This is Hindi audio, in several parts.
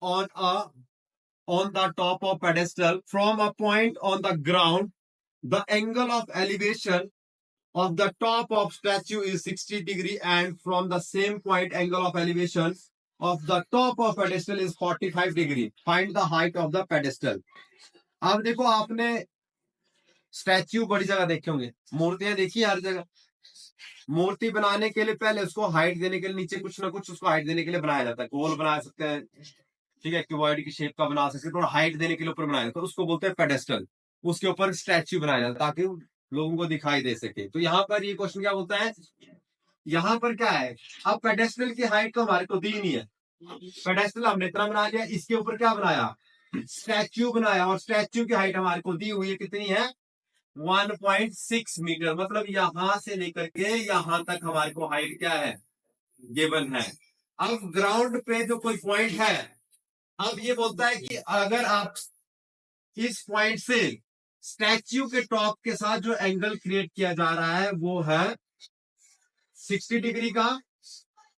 on a on the top of pedestal from a point on the ground, the angle of elevation of the top of statue is 60 degree, and from the same point angle of elevation of the top of pedestal is 45 degree. Find the height of the pedestal. अब देखो, आपने स्टैच्यू बड़ी जगह देखे होंगे, मूर्तियां देखी हर जगह। मूर्ति बनाने के लिए पहले उसको हाइट देने के लिए नीचे कुछ ना कुछ उसको हाइट देने के लिए बनाया जाता है। गोल बना सकते हैं, ठीक है, क्यूबॉइड की शेप का बना सकते हैं, थोड़ा हाइट देने के लिए ऊपर बनाया जाता है, उसको बोलते हैं पेडेस्टल। उसके ऊपर स्टैच्यू बनाया जाता है ताकि लोगों को दिखाई दे सके। तो यहाँ पर ये क्वेश्चन क्या बोलता है, यहाँ पर क्या है, अब पेडेस्टल की हाइट तो हमारे को दी नहीं है। पेडेस्टल हमने इतना बना लिया, इसके ऊपर क्या बनाया, स्टैच्यू बनाया, और स्टैच्यू की हाइट हमारे को दी हुई है, कितनी है, 1.6 मीटर। मतलब यहां से लेकर के यहां तक हमारे को हाइट क्या है, गिवन है। अब ग्राउंड पे जो कोई पॉइंट है, अब ये बोलता है कि अगर आप इस पॉइंट से स्टैच्यू के टॉप के साथ जो एंगल क्रिएट किया जा रहा है वो है 60 डिग्री का,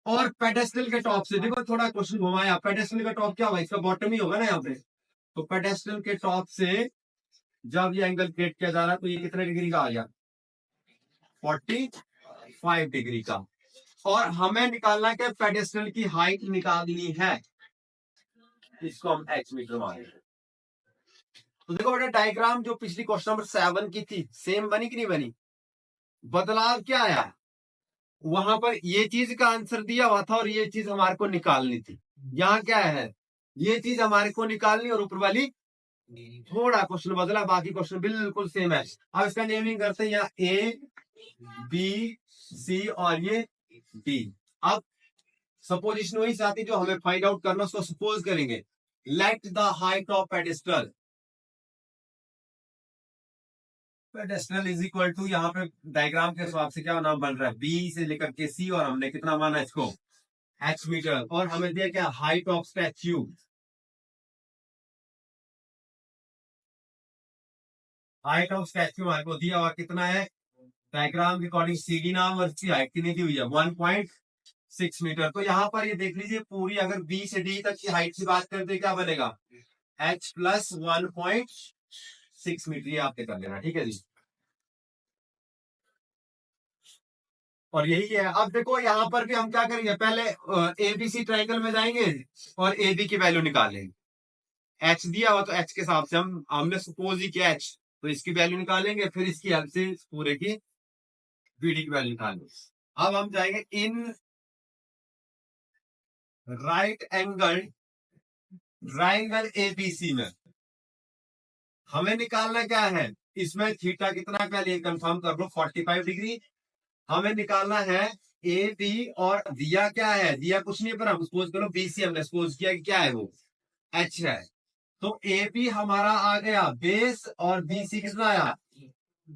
और पेडेस्टल के टॉप से, देखो थोड़ा क्वेश्चन घुमाया, पेडेस्टल का टॉप क्या होगा, इसका बॉटम ही होगा ना यहाँ पे। तो पेडेस्टल के टॉप से जब ये एंगल क्रिएट किया जा रहा है तो ये कितने डिग्री का आ गया, 45 डिग्री का। और हमें निकालना क्या, पेडेस्टल की हाइट निकालनी है, इसको हम h मीटर मानेंगे। तो देखो बेटा, डायग्राम जो पिछली क्वेश्चन नंबर 7 की थी सेम बनी कि नहीं बनी, बदलाव क्या आया, वहां पर ये चीज का आंसर दिया हुआ था और ये चीज हमारे को निकालनी थी। यहाँ क्या है, ये चीज हमारे को निकालनी और ऊपर वाली थोड़ा क्वेश्चन बदला, बाकी क्वेश्चन बिल्कुल सेम है। अब इसका नेमिंग करते हैं, यहाँ ए बी सी और ये डी। अब सपोजिशन वही साथी जो हमें फाइंड आउट करना, उसको सपोज करेंगे। Let the height of pedestal, pedestal is equal to, यहाँ पे डायग्राम के हिसाब से क्या नाम बन रहा है, बी से लेकर के सी, और हमने कितना माना इसको, h मीटर, और हमें दिया क्या, height of statue. Height of statue हमारे को दिया हुआ कितना है, डायग्राम के अकॉर्डिंग सीडी नाम, और इसकी हाइट कितनी दी हुई है, 1.6 मीटर। तो यहाँ पर ये देख लीजिए, पूरी अगर बी से डी तक की हाइट की बात करते हैं क्या बनेगा, h प्लस 1.6 मीटर, ये आपने कर लेना, ठीक है जी। और यही है। अब देखो यहाँ पर भी हम क्या करेंगे, पहले एबीसी ट्रायंगल में जाएंगे और ए बी की वैल्यू निकालेंगे। एच दिया हुआ तो एच के हिसाब से हमने सपोज ही किया एच, तो इसकी वैल्यू निकालेंगे, फिर इसकी हेल्प से पूरे की बीडी की वैल्यू निकालेंगे। अब हम जाएंगे इन राइट एंगल ट्रायंगल एबीसी में, हमें निकालना क्या है, इसमें थीटा कितना, पहले ये कंफर्म कर लो, 45 डिग्री। हमें निकालना है ए बी, और दिया क्या है, दिया कुछ नहीं, पर हम सपोज करो बीसी, हमने सपोज किया कि क्या है वो एच है। तो ए बी हमारा आ गया बेस, और बीसी कितना आया,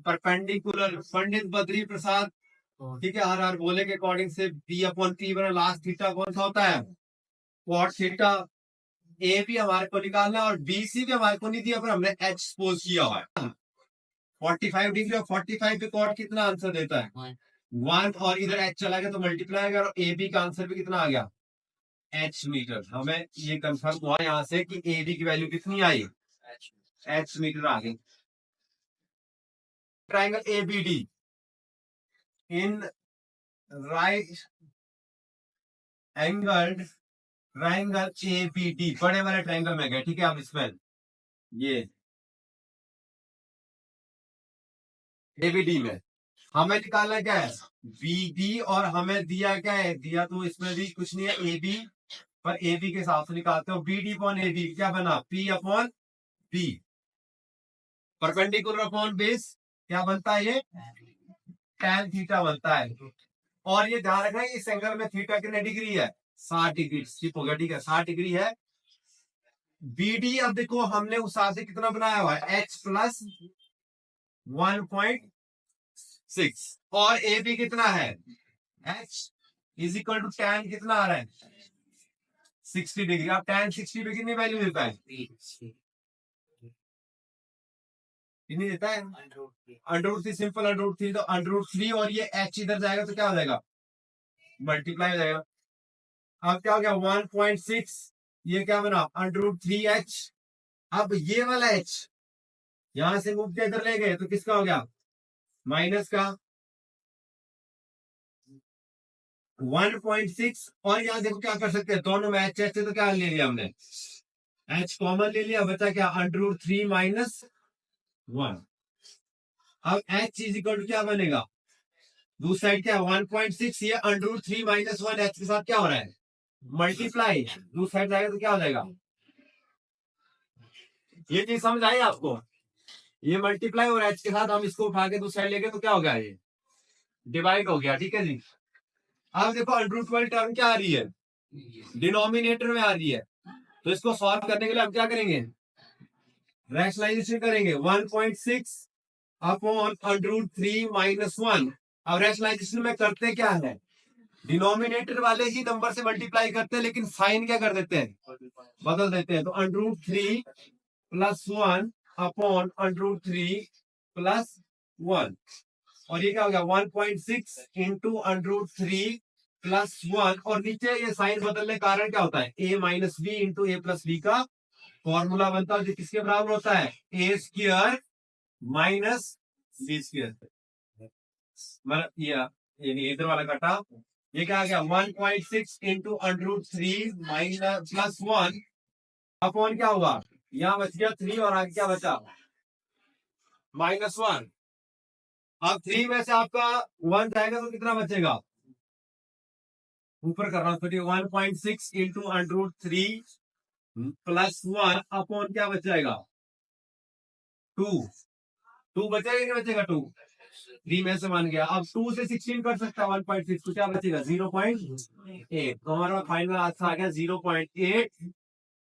परपेंडिकुलर। पंडित बद्री प्रसाद, ठीक है, हर बोले के अकॉर्डिंग से बी अपॉन पी बना, लास्ट थीटा कौन सा होता है, कॉट थीटा। ए बी हमारे को निकालना है, और बीसी भी हमारे को नहीं दिया, पर हमने एच सपोज किया हुआ है 45 डिग्री, और 45 पे कॉट कितना आंसर देता है 1, और इधर एच चला गया तो मल्टीप्लाई आ गया, और ए बी का आंसर भी कितना आ गया, h मीटर। हमें ये कंफर्म हुआ यहां से कि ए बी की वैल्यू कितनी आई, h मीटर आ गई। Triangle A B D, in right angle triangle A B D, बड़े वाले ट्रायंगल में गए, ठीक है। अब इसमें ये ए बी डी में हमें निकालना क्या है, बी डी, और हमें दिया क्या है, दिया तो इसमें भी कुछ नहीं है, ए बी, पर ए बी के हिसाब से निकालते हो, B D upon A B क्या बना, P upon B, perpendicular upon base क्या बनता है, ये tan थीटा बनता है। और ये ध्यान रखना इस एंगल में थीटा कितने डिग्री है, 60 डिग्री, स्किप हो गया, ठीक है, 60 डिग्री है। बीडी, अब देखो हमने उस हिसाब से कितना बनाया हुआ है, h प्लस 1.6, और ए बी कितना है, h is equal to tan कितना आ रहा है, 60 डिग्री। अब tan 60 पे कितनी वैल्यू देता है, कितनी देता है, √3, सिंपल √3, तो √3, और ये h इधर जाएगा तो क्या हो जाएगा, मल्टीप्लाई हो जाएगा। अब क्या हो गया 1.6 ये क्या बना √3h। अब ये वाला h यहां से मूव के इधर ले गए तो किसका हो गया माइनस का 1.6। और यहाँ देखो क्या कर सकते हैं दोनों में h h तो क्या ले लिया हमने h कॉमन ले लिया बचा क्या √3 माइनस 1। अब h इज इक्वल टू क्या बनेगा दूसरी साइड क्या 1.6 ये √3 माइनस 1 h के साथ क्या हो रहा है मल्टीप्लाई दूसरी साइड जाएगा तो क्या हो जाएगा ये चीज समझ आई आपको ये मल्टीप्लाई और h के साथ हम इसको उठा के दूसरी साइड लेंगे तो क्या हो गया ये डिवाइड हो गया ठीक है जी। अब देखो अंडर वाली टर्म क्या आ रही है डिनोमिनेटर में आ रही है तो इसको सॉल्व करने के लिए हम क्या करेंगे रैशनलाइजेशन करेंगे 1.6 अपॉन √3 माइनस 1। अब रैशनलाइजेशन में करते क्या है डिनोमिनेटर वाले ही नंबर से मल्टीप्लाई करते हैं लेकिन साइन क्या कर देते हैं बदल देते हैं तो √3 प्लस 1 अपॉन √3 प्लस 1 और ये क्या हो गया 1.6 इंटू √3 प्लस 1 और नीचे ये साइन बदलने का कारण क्या होता है a minus B into A plus B का फॉर्मूला बनता है जो किसके बराबर होता है A square minus B square. मतलब ये इधर वाला कटा ये क्या आ गया 1.6 इंटू √3 माइनस प्लस 1 अपॉन क्या हुआ यहाँ बच गया 3 और आगे क्या बचा -1। अब 3 में से आपका 1 जाएगा तो कितना बचेगा ऊपर कर रहा हूँ 1.6 इंटू √3 प्लस 1 अपॉन क्या बच जाएगा 2 बचेगा नहीं बचेगा 2 3 में से मान गया अब 2 से 16 कर सकता है 1.6 तो क्या बचेगा 0.8 तो हमारा फाइनल आंसर आ गया 0.8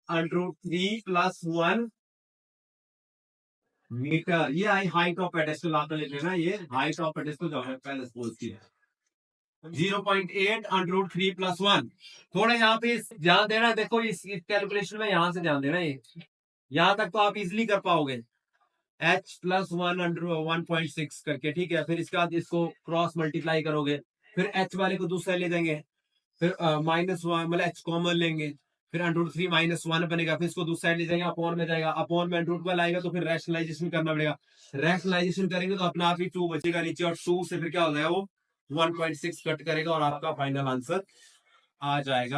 √3 प्लस 1 मीटर। ये आई हाइट ऑफ पेडेस्टल आता लेना ये हाइट ऑफ पेडेस्टल जो है पहले सपोज की है 0.8 √3 प्लस 1। थोड़ा यहाँ पे ध्यान देना देखो इस कैलकुलेशन में यहाँ से ध्यान देना ये यहाँ तक तो आप इजिली कर पाओगे h प्लस 1/1.6 करके ठीक है फिर इसके बाद इसको क्रॉस मल्टीप्लाई करोगे फिर h वाले को दूसरा ले जाएंगे फिर -1 मतलब h कॉमन लेंगे फिर √3 माइनस 1 बनेगा फिर इसको दूसरी साइड ले जाएंगे अपॉन में जाएगा अपॉन में √12 आएगा तो फिर रैशनलाइजेशन करना पड़ेगा रैशनलाइजेशन करेंगे तो अपना आप ही 2 बचेगा नीचे और 2 से फिर क्या हो जाएगा वो 1.6 कट करेगा और आपका फाइनल आंसर आ जाएगा।